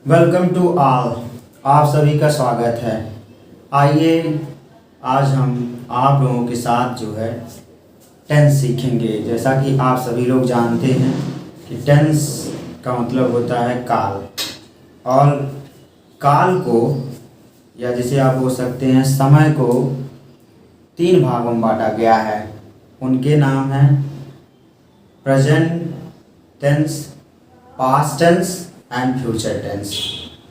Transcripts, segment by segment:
Welcome to all. आप सभी का स्वागत है। आइए आज हम आप लोगों के साथ जो है टेंस सीखेंगे। जैसा कि आप सभी लोग जानते हैं कि टेंस का मतलब होता है काल। और काल को या जिसे आप बोल सकते हैं समय को 3 भागों में बांटा गया है। उनके नाम हैं present tense, past tense and future tense.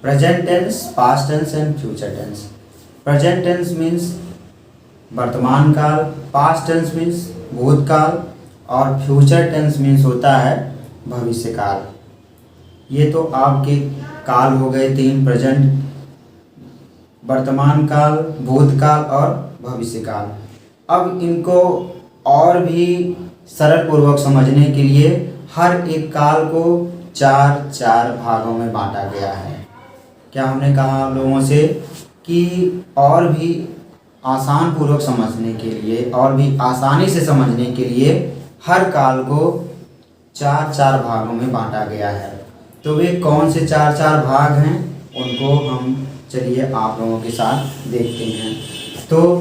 Present tense, past tense and future tense. Present tense means वर्तमान काल, पास्ट टेंस मीन्स भूतकाल और फ्यूचर टेंस मीन्स होता है भविष्य काल। ये तो आपके काल हो गए 3, प्रेजेंट, वर्तमान काल, भूतकाल और भविष्य काल। अब इनको और भी सरल पूर्वक समझने के लिए हर एक काल को 4 भागों में बांटा गया है। क्या हमने कहा आप लोगों से कि और भी आसान पूर्वक समझने के लिए और भी आसानी से समझने के लिए हर काल को 4 भागों में बांटा गया है। तो वे कौन से 4 भाग हैं उनको हम चलिए आप लोगों के साथ देखते हैं। तो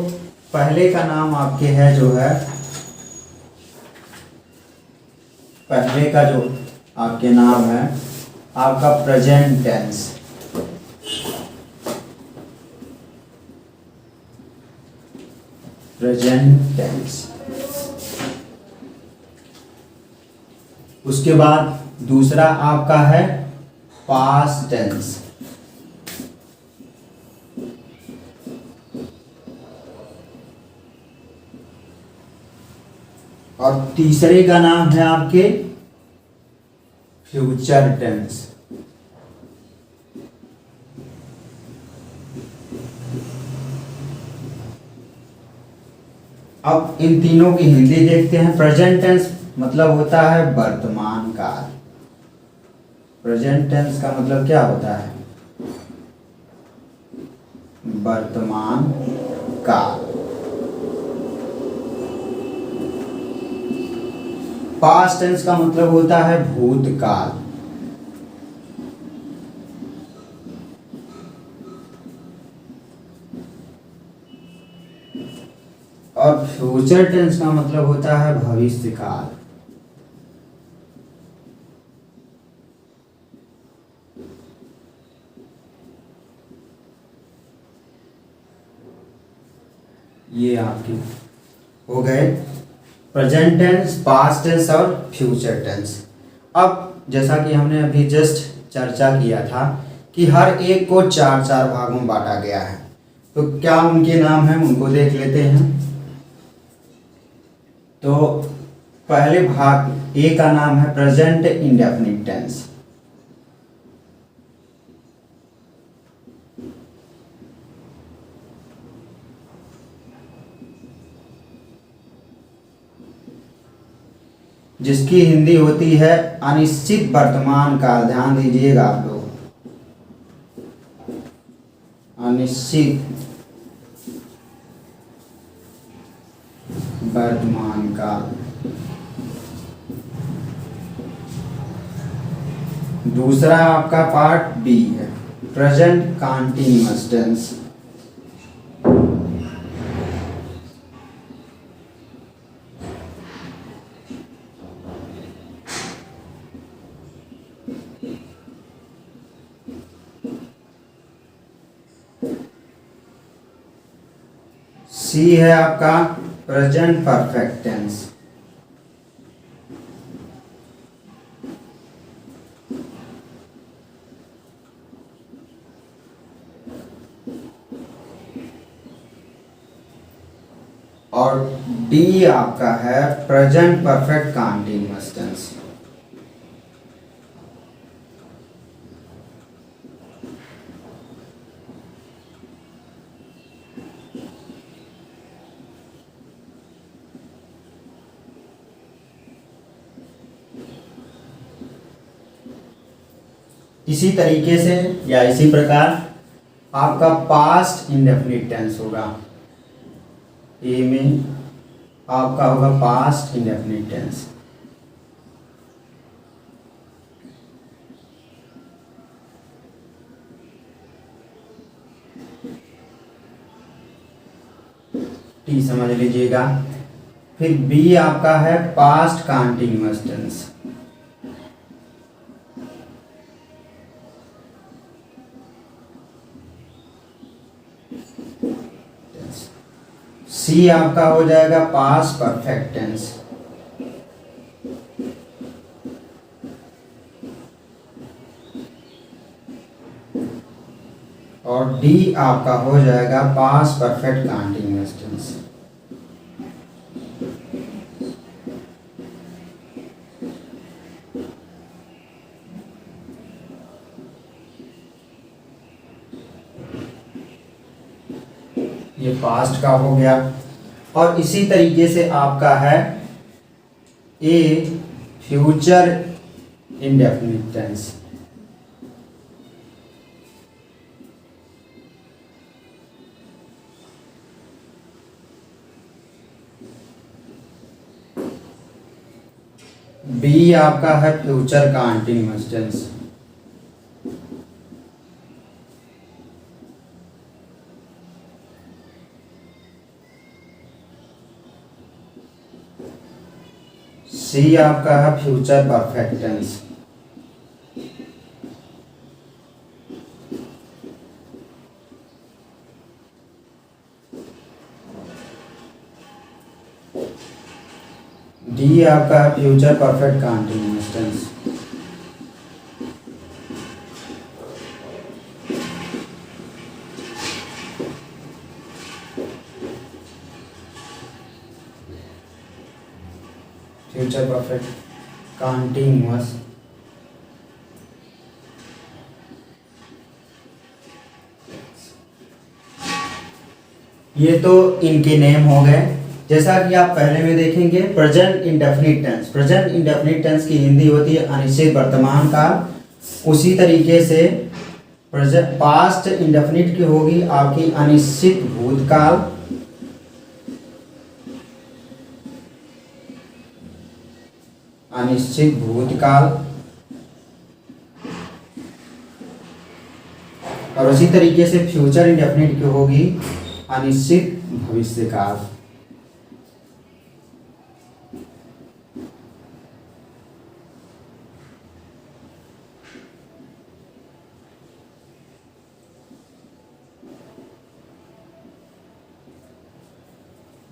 पहले का नाम आपके है जो है, पहले का जो आपके नाम है आपका प्रेजेंट टेंस। Present tense. उसके बाद दूसरा आपका है पास्ट टेंस। और तीसरे का नाम है आपके फ्यूचर टेंस। अब इन तीनों की हिंदी देखते हैं। प्रेजेंट टेंस मतलब होता है वर्तमान काल। प्रेजेंट टेंस का मतलब क्या होता है? वर्तमान काल। पास्ट टेंस का मतलब होता है भूतकाल। और फ्यूचर टेंस का मतलब होता है भविष्य काल। ये आपके हो गए प्रेजेंट टेंस, पास्ट टेंस और फ्यूचर टेंस। अब जैसा कि हमने अभी जस्ट चर्चा किया था कि हर एक को 4 भागों में बांटा गया है। तो क्या उनके नाम हैं उनको देख लेते हैं। तो पहले भाग ए का नाम है प्रेजेंट इंडेफिनिट टेंस। जिसकी हिंदी होती है अनिश्चित वर्तमान काल। ध्यान दीजिएगा आप लोग, अनिश्चित वर्तमान काल। दूसरा आपका पार्ट बी है प्रेजेंट कंटीन्यूअस टेंस। सी है आपका प्रेजेंट परफेक्ट टेंस। और डी आपका है प्रेजेंट परफेक्ट कंटीन्यूअस टेंस। इसी तरीके से या इसी प्रकार आपका पास्ट इंडेफिनिट टेंस होगा। ए में आपका होगा पास्ट इंडेफिनिट टेंस। टी समझ लीजिएगा। फिर बी आपका है पास्ट कंटीन्यूअस टेंस। सी आपका हो जाएगा पास्ट परफेक्ट टेंस। और डी आपका हो जाएगा पास्ट परफेक्ट कंटीन्यूअस टेंस। ये पास्ट का हो गया। और इसी तरीके से आपका है A future indefinite tense. B आपका है फ्यूचर कंटीन्यूअस टेंस। सी आपका है फ्यूचर परफेक्ट टेंस। डी आपका है future perfect continuous tense. Future perfect continuous. ये तो इनके नेम हो गए। जैसा कि आप पहले में देखेंगे present indefinite tense. Present indefinite tense की हिंदी होती है अनिश्चित वर्तमान काल। उसी तरीके से पास्ट इंडेफिनिट की होगी आपकी अनिश्चित भूतकाल। अनिश्चित भूतकाल। और उसी तरीके से फ्यूचर इंडेफिनिट की होगी अनिश्चित भविष्यकाल।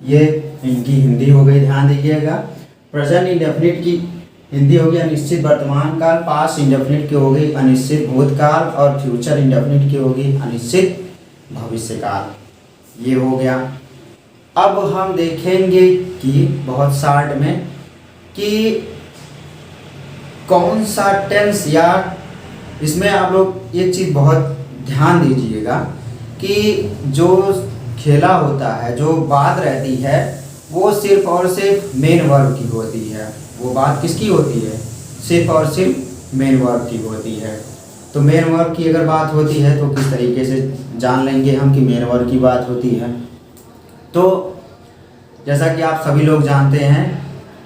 ये इनकी हिंदी हो गई, ध्यान दीजिएगा। प्रेजेंट इंडेफिनिट की हिंदी होगी अनिश्चित वर्तमान काल। पास्ट इंडेफिनिट की होगी अनिश्चित भूतकाल। और फ्यूचर इंडेफिनिट की होगी अनिश्चित भविष्यकाल। ये हो गया। अब हम देखेंगे कि बहुत शार्ट में कि कौन सा टेंस, या इसमें आप लोग एक चीज़ बहुत ध्यान दीजिएगा कि जो खेला होता है, जो बात रहती है, वो सिर्फ और सिर्फ मेन वर्ब की होती है। वो बात किसकी होती है? सिर्फ और सिर्फ मेन वर्ब की होती है। तो मेन वर्ब की अगर बात होती है तो किस तरीके से जान लेंगे हम कि मेन वर्ब की बात होती है? तो जैसा कि आप सभी लोग जानते हैं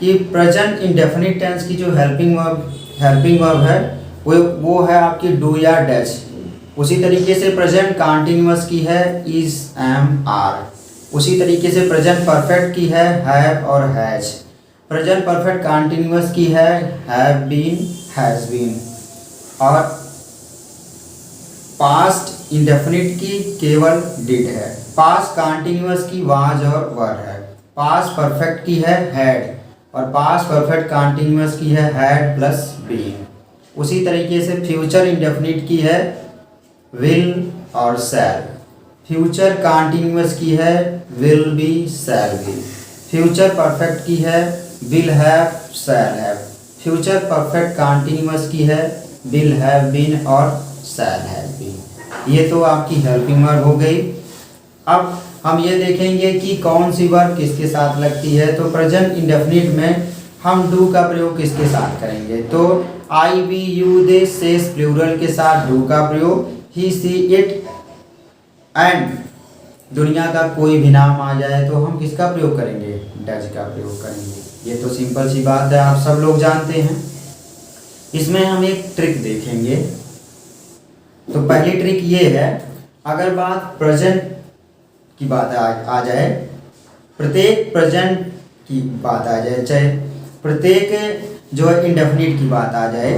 कि प्रेजेंट इंडेफिनिट टेंस की जो हेल्पिंग वर्ब है वो है आपकी डू या डैश। उसी तरीके से प्रेजेंट कंटीन्यूअस की है इज, एम, आर। उसी तरीके से प्रेजेंट परफेक्ट की है हैव और हैज। प्रेजेंट परफेक्ट कंटीन्यूअस की है हैव बीन, हैज बीन। और पास्ट इंडेफिनिट की केवल डिड है। पास्ट कंटीन्यूअस की वाज और वर है। पास्ट परफेक्ट की है हैड। और पास्ट परफेक्ट कंटीन्यूअस की है हैड प्लस बीन। उसी तरीके से फ्यूचर इंडेफिनिट की है विल और शैल। फ्यूचर कंटीन्यूअस की है will be, shall be. Future perfect की है will have, shall have. Future perfect continuous की है विल हैव बीन और शैल हैव बीन। ये तो आपकी हेल्पिंग वर्ब हो गई। अब हम ये देखेंगे कि कौन सी वर्ब किसके साथ लगती है। तो प्रेजेंट इंडेफिनिट में हम डू का प्रयोग किसके साथ करेंगे? तो I, we, you, they, says plural के साथ डू का प्रयोग। ही, सी, इट एंड दुनिया का कोई भी नाम आ जाए तो हम किसका प्रयोग करेंगे? डज का प्रयोग करेंगे। ये तो सिंपल सी बात है, आप सब लोग जानते हैं। इसमें हम एक ट्रिक देखेंगे। तो पहली ट्रिक ये है, अगर बात प्रेजेंट की बात आ जाए प्रत्येक प्रेजेंट की बात आ जाए, चाहे प्रत्येक जो है इंडेफिनिट की बात आ जाए,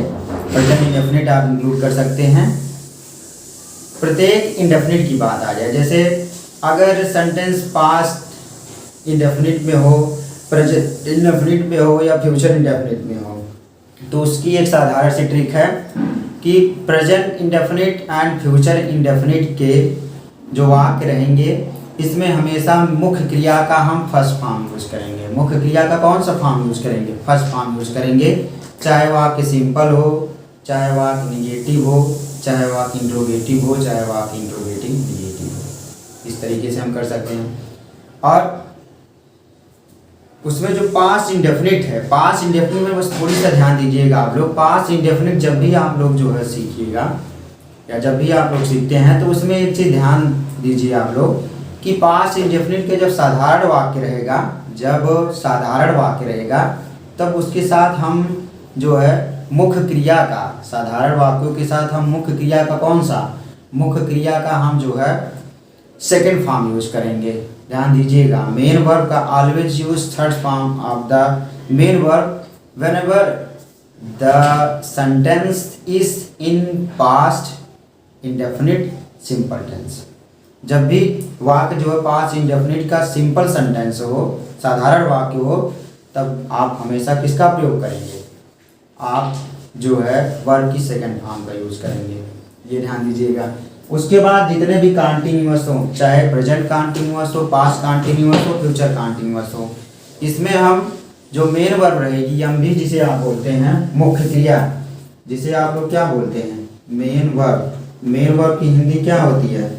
प्रेजेंट इंडेफिनिट आप इंक्लूड कर सकते हैं, प्रत्येक इंडेफिनिट की बात आ जाए। जैसे अगर सेंटेंस पास्ट इंडेफिनिट में हो, प्रेजेंट इंडेफिनिट में हो या फ्यूचर इंडेफिनिट में हो, तो उसकी एक साधारण सी ट्रिक है कि present indefinite and future indefinite के जो वाक्य रहेंगे, इसमें हमेशा मुख्य क्रिया का हम फर्स्ट फॉर्म यूज करेंगे। मुख्य क्रिया का कौन सा फॉर्म यूज करेंगे? फर्स्ट फॉर्म यूज करेंगे। चाहे वाक्य सिंपल हो, चाहे वाक्य निगेटिव हो, चाहे वाक्य इंट्रोगेटिव हो, चाहे वाक्य इंट्रोगेटिव निगेटिव हो, इस तरीके से हम कर सकते हैं। और उसमें जो पास्ट इंडेफिनिट है, पास्ट इंडेफिनिट में बस थोड़ी सा ध्यान दीजिएगा आप लोग। पास्ट इंडेफिनिट जब भी आप लोग जो है सीखिएगा या जब भी आप लोग सीखते हैं, तो उसमें एक चीज़ ध्यान दीजिए आप लोग कि पास्ट इंडेफिनिट के जब साधारण वाक्य रहेगा, जब साधारण वाक्य रहेगा, तब उसके साथ हम जो है मुख्य क्रिया का, साधारण वाक्यों के साथ हम मुख्य क्रिया का कौन सा, मुख्य क्रिया का हम जो है सेकेंड फॉर्म यूज करेंगे। ध्यान दीजिएगा, मेन वर्ब का always use third form of the main verb whenever the sentence is in past indefinite simple tense. जब भी वाक्य जो है पास्ट इंडेफिनिट का सिंपल सेंटेंस हो, साधारण वाक्य हो, तब आप हमेशा किसका प्रयोग करेंगे? आप जो है वर्ब की सेकंड फॉर्म का यूज करेंगे, ये ध्यान दीजिएगा। उसके बाद जितने भी कॉन्टिन्यूअस हो, चाहे प्रेजेंट कॉन्टिन्यूअस हो, पास्ट कॉन्टिन्यूअस हो, फ्यूचर कॉन्टिन्यूअस हो, इसमें हम जो मेन वर्ब रहेगी, एम भी जिसे आप बोलते हैं, मुख्य क्रिया जिसे आप लोग क्या बोलते हैं? Main verb. मेन वर्ब की हिंदी क्या होती है?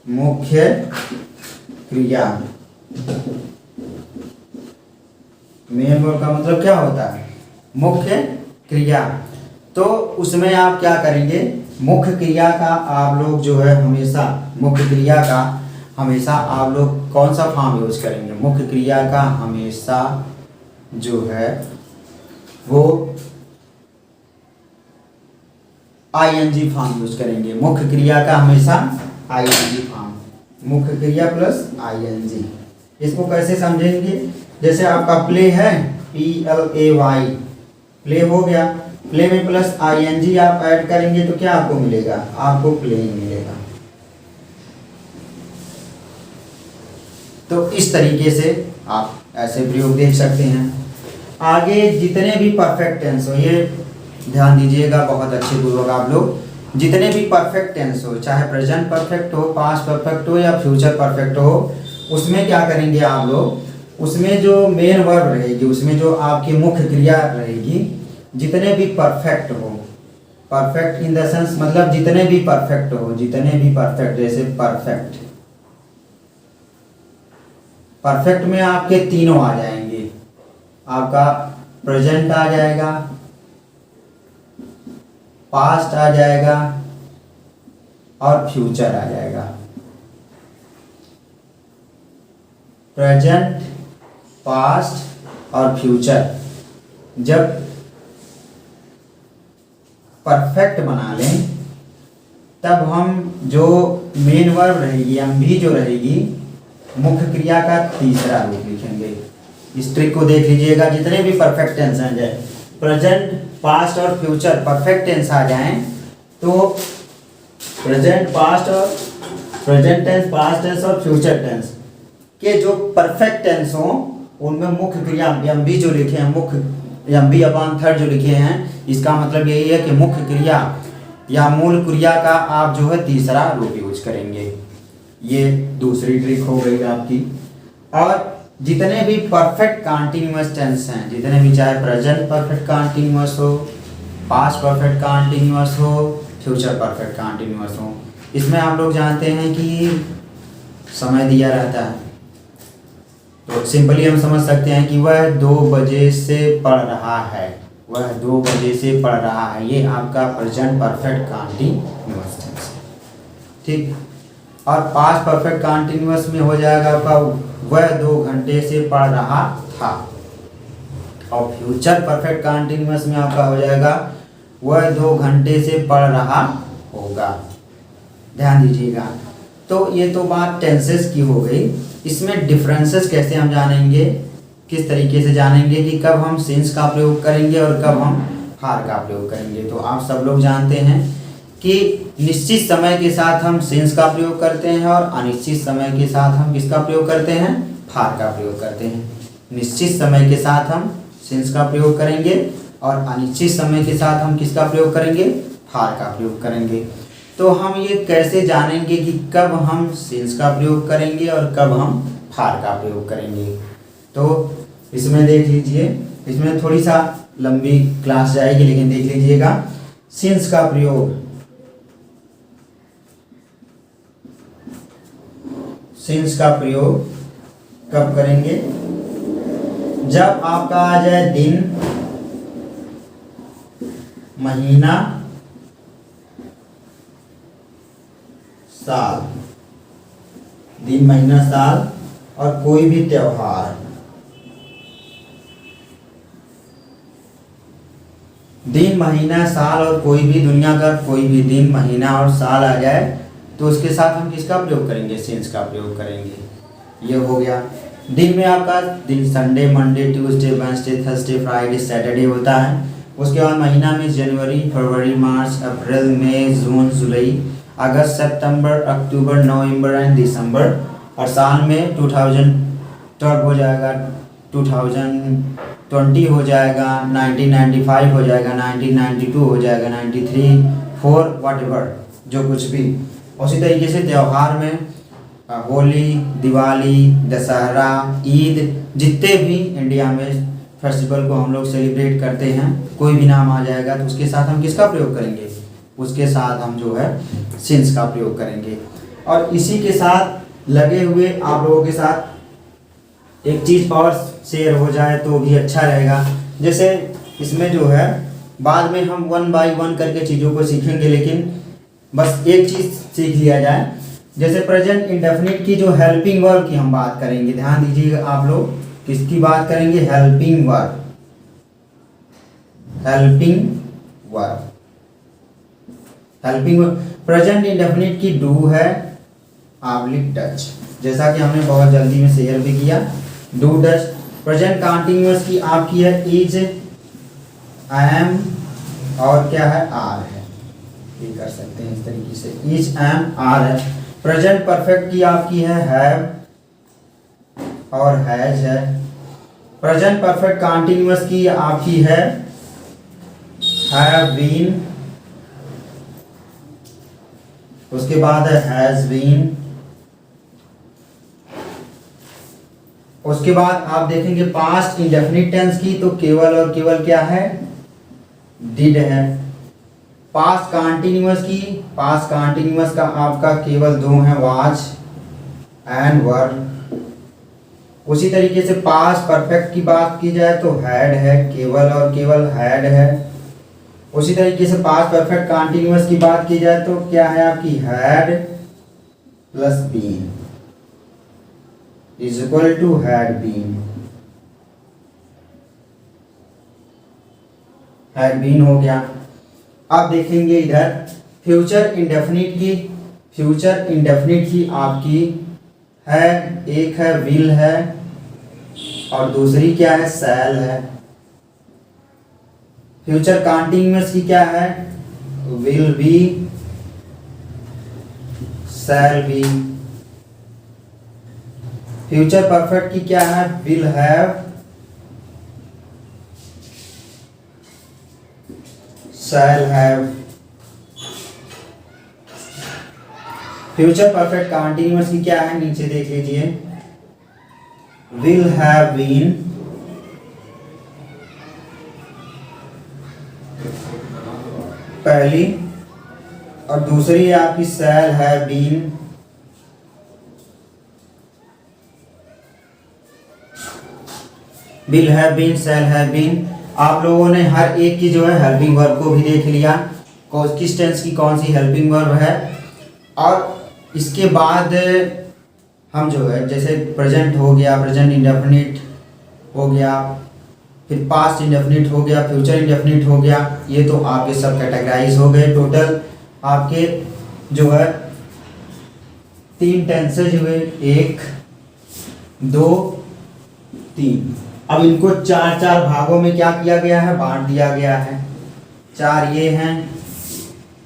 मुख्य क्रिया। मेन वर्ब का मतलब क्या होता है? मुख्य क्रिया। तो उसमें आप क्या करेंगे? मुख्य क्रिया का आप लोग जो है हमेशा, मुख्य क्रिया का हमेशा आप लोग कौन सा फॉर्म यूज करेंगे? मुख्य क्रिया का हमेशा जो है वो आईएनजी फॉर्म यूज करेंगे। मुख्य क्रिया का हमेशा आईएनजी फॉर्म, मुख्य क्रिया प्लस आईएनजी। इसको कैसे समझेंगे? जैसे आपका प्ले है, PLAY, प्ले हो गया, प्ले में प्लस आईएनजी आप ऐड करेंगे तो क्या आपको मिलेगा? आपको प्लेइंग मिलेगा। तो इस तरीके से आप ऐसे प्रयोग देख सकते हैं। आगे जितने भी परफेक्ट टेंस हो, ये ध्यान दीजिएगा बहुत अच्छे पूर्वक आप लोग, जितने भी परफेक्ट टेंस हो, चाहे प्रेजेंट परफेक्ट हो, पास्ट परफेक्ट हो या फ्यूचर परफेक्ट हो, उसमें क्या करेंगे आप लोग? उसमें जो मेन वर्ब रहेगी, उसमें जो आपकी मुख्य क्रिया रहेगी, जितने भी परफेक्ट हो, परफेक्ट इन द सेंस मतलब जितने भी परफेक्ट हो, जितने भी परफेक्ट, जैसे परफेक्ट, परफेक्ट में आपके तीनों आ जाएंगे। आपका प्रेजेंट आ जाएगा, पास्ट आ जाएगा और फ्यूचर आ जाएगा। प्रेजेंट, पास्ट और फ्यूचर जब परफेक्ट बना लें, तब हम जो मेन वर्ब रहेगी, एम भी जो रहेगी, मुख्य क्रिया का तीसरा रूप लिखेंगे। इस ट्रिक को देख लीजिएगा। जितने भी परफेक्ट टेंस आ जाए, प्रेजेंट, पास्ट और फ्यूचर परफेक्ट टेंस आ जाएं, तो प्रेजेंट, पास्ट और प्रेजेंट टेंस, पास्ट टेंस और फ्यूचर टेंस के जो परफेक्ट टेंस हो, उनमें मुख्य क्रिया एम भी जो लिखे हैं, मुख्य एम भी अपॉन थर्ड जो लिखे हैं, इसका मतलब यही है कि मुख्य क्रिया या मूल क्रिया का आप जो है तीसरा रूप यूज करेंगे। ये दूसरी ट्रिक हो गई आपकी। और जितने भी परफेक्ट कॉन्टिन्यूअस टेंस हैं, जितने भी, चाहे प्रेजेंट परफेक्ट कॉन्टिन्यूअस हो, पास्ट परफेक्ट कॉन्टिन्यूअस हो, फ्यूचर परफेक्ट कॉन्टिन्यूअस हो, इसमें आप लोग जानते हैं कि समय दिया रहता है। तो सिंपली हम समझ सकते हैं कि वह 2 बजे से पढ़ रहा है, वह 2 बजे से पढ़ रहा है। ये आपका प्रेजेंट परफेक्ट कॉन्टिन्यूअस टेंस है, ठीक। और पास्ट परफेक्ट कॉन्टिन्यूअस में हो जाएगा आपका वह 2 घंटे से पढ़ रहा था। और फ्यूचर परफेक्ट कॉन्टिन्यूअस में आपका हो जाएगा वह 2 घंटे से पढ़ रहा होगा। ध्यान दीजिएगा। तो ये तो बात टेंसेस की हो गई। इसमें डिफरेंसेस कैसे हम जानेंगे, किस तरीके से जानेंगे कि कब हम सिंस का प्रयोग करेंगे और कब हम हार का प्रयोग करेंगे। तो आप सब लोग जानते हैं कि निश्चित समय के साथ हम सिंस का प्रयोग करते हैं और अनिश्चित समय के साथ हम किसका प्रयोग करते हैं, फार का प्रयोग करते हैं। निश्चित समय के साथ हम सिंस का प्रयोग करेंगे और अनिश्चित समय के साथ हम किसका प्रयोग करेंगे, फार का प्रयोग करेंगे। तो हम ये कैसे जानेंगे कि कब हम सिंस का प्रयोग करेंगे और कब हम फार का प्रयोग करेंगे। तो इसमें देख लीजिए, इसमें थोड़ी सा लंबी क्लास जाएगी लेकिन देख लीजिएगा। सिंस का प्रयोग, सिंस का प्रयोग कब करेंगे, जब आपका आ जाए दिन, महीना, साल। दिन, महीना, साल और कोई भी त्योहार। दिन, महीना, साल और कोई भी दुनिया का कोई भी दिन, महीना और साल आ जाए तो उसके साथ हम किसका प्रयोग करेंगे, सिंस का प्रयोग करेंगे। ये हो गया। दिन में आपका दिन Sunday, Monday, Tuesday, Wednesday, Thursday, Friday, Saturday होता है। उसके बाद महीना में जनवरी, फरवरी, मार्च, अप्रैल, मई, जून, जुलाई, अगस्त, सितंबर, अक्टूबर, नवंबर एंड दिसंबर। और साल में 2012 हो जाएगा, 2020 हो जाएगा, 1995 हो जाएगा, 1992 हो जाएगा, 93, 4 व्हाटएवर जो कुछ भी। उसी तरीके से त्यौहार में होली, दिवाली, दशहरा, ईद, जितने भी इंडिया में फेस्टिवल को हम लोग सेलिब्रेट करते हैं, कोई भी नाम आ जाएगा तो उसके साथ हम किसका प्रयोग करेंगे, उसके साथ हम जो है सिंस का प्रयोग करेंगे। और इसी के साथ लगे हुए आप लोगों के साथ एक चीज़ और शेयर हो जाए तो भी अच्छा रहेगा। जैसे इसमें जो है बाद में हम 1 बाय 1 करके चीज़ों को सीखेंगे, लेकिन बस एक चीज़ सीख लिया जाए। जैसे प्रेजेंट इंडेफिनिट की जो हेल्पिंग वर्ब की हम बात करेंगे, ध्यान दीजिएगा आप लोग, किसकी बात करेंगे, helping verb. Helping verb, helping verb. Present indefinite की डू है, आब्लिक डच, जैसा कि हमने बहुत जल्दी में शेयर भी किया, डू डच। प्रेजेंट कंटीन्यूअस की आपकी है इज, एम और क्या है, आर है। ये कर सकते हैं इस तरीके से, इज, एम, आर है। प्रेजेंट परफेक्ट की आपकी है हैव और हैज है। प्रेजेंट परफेक्ट कंटीन्यूअस की आपकी है हैव बीन, उसके बाद है हैज बीन। उसके बाद आप देखेंगे पास्ट इंडेफिनिट टेंस की, तो केवल और केवल क्या है, डिड है। पास्ट कंटीन्यूअस की, पास्ट कंटीन्यूअस का आपका केवल दो है, वाज एंड वर। उसी तरीके से पास्ट परफेक्ट की बात की जाए तो हैड है, केवल और केवल हैड है। उसी तरीके से पास्ट परफेक्ट कंटीन्यूअस की बात की जाए तो क्या है आपकी, had plus been is equal to had been. Had been हो गया। अब देखेंगे इधर फ्यूचर इंडेफिनिट की, फ्यूचर इंडेफिनिट की आपकी है, एक है विल है और दूसरी क्या है, शैल है। फ्यूचर कंटीन्यूअस की क्या है, will be, shall be. Future perfect की क्या है, will have, shall have. Future perfect continuous की क्या है, नीचे देख लीजिए, विल हैव बीन, पहली, और दूसरी है आपकी shall have been. Will have been, shall have been. आप लोगों ने हर एक की जो है हेल्पिंग वर्ब को भी देख लिया, किस टेंस की कौन सी हेल्पिंग वर्ब है। और इसके बाद हम जो है जैसे प्रेजेंट हो गया, प्रेजेंट इंडेफिनिट हो गया, फिर पास्ट इंडेफिनिट हो गया, फ्यूचर इंडेफिनिट हो गया, ये तो आपके सब कैटेगराइज हो गए। टोटल आपके जो है 3 टेंसेज हुए, 1, 2, 3। अब इनको 4-4 भागों में क्या किया गया है, बांट दिया गया है। 4 ये हैं,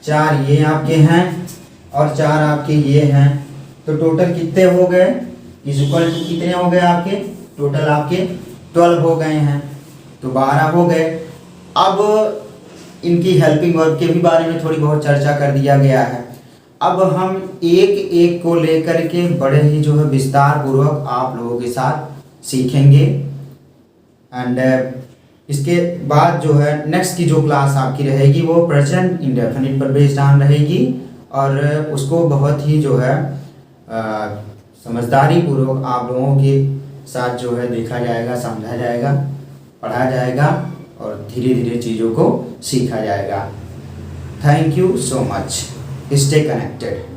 4 ये आपके हैं और 4 आपके ये हैं। तो टोटल कितने हो गए, इज इक्वल टू कितने हो गए आपके, टोटल आपके 12 हो गए हैं। तो 12 हो गए। अब इनकी हेल्पिंग वर्ब के भी बारे में थोड़ी बहुत चर्चा कर दिया गया है। अब हम एक एक को लेकर के बड़े ही जो है विस्तार पूर्वक आप लोगों के साथ सीखेंगे। एंड इसके बाद जो है नेक्स्ट की जो क्लास आपकी रहेगी वो प्रेजेंट इंडेफिनिट पर बेस्ड ऑन रहेगी और उसको बहुत ही जो है समझदारी पूर्वक आप लोगों के साथ जो है देखा जाएगा, समझा जाएगा, पढ़ा जाएगा और धीरे धीरे चीज़ों को सीखा जाएगा। Thank you so much. Stay connected.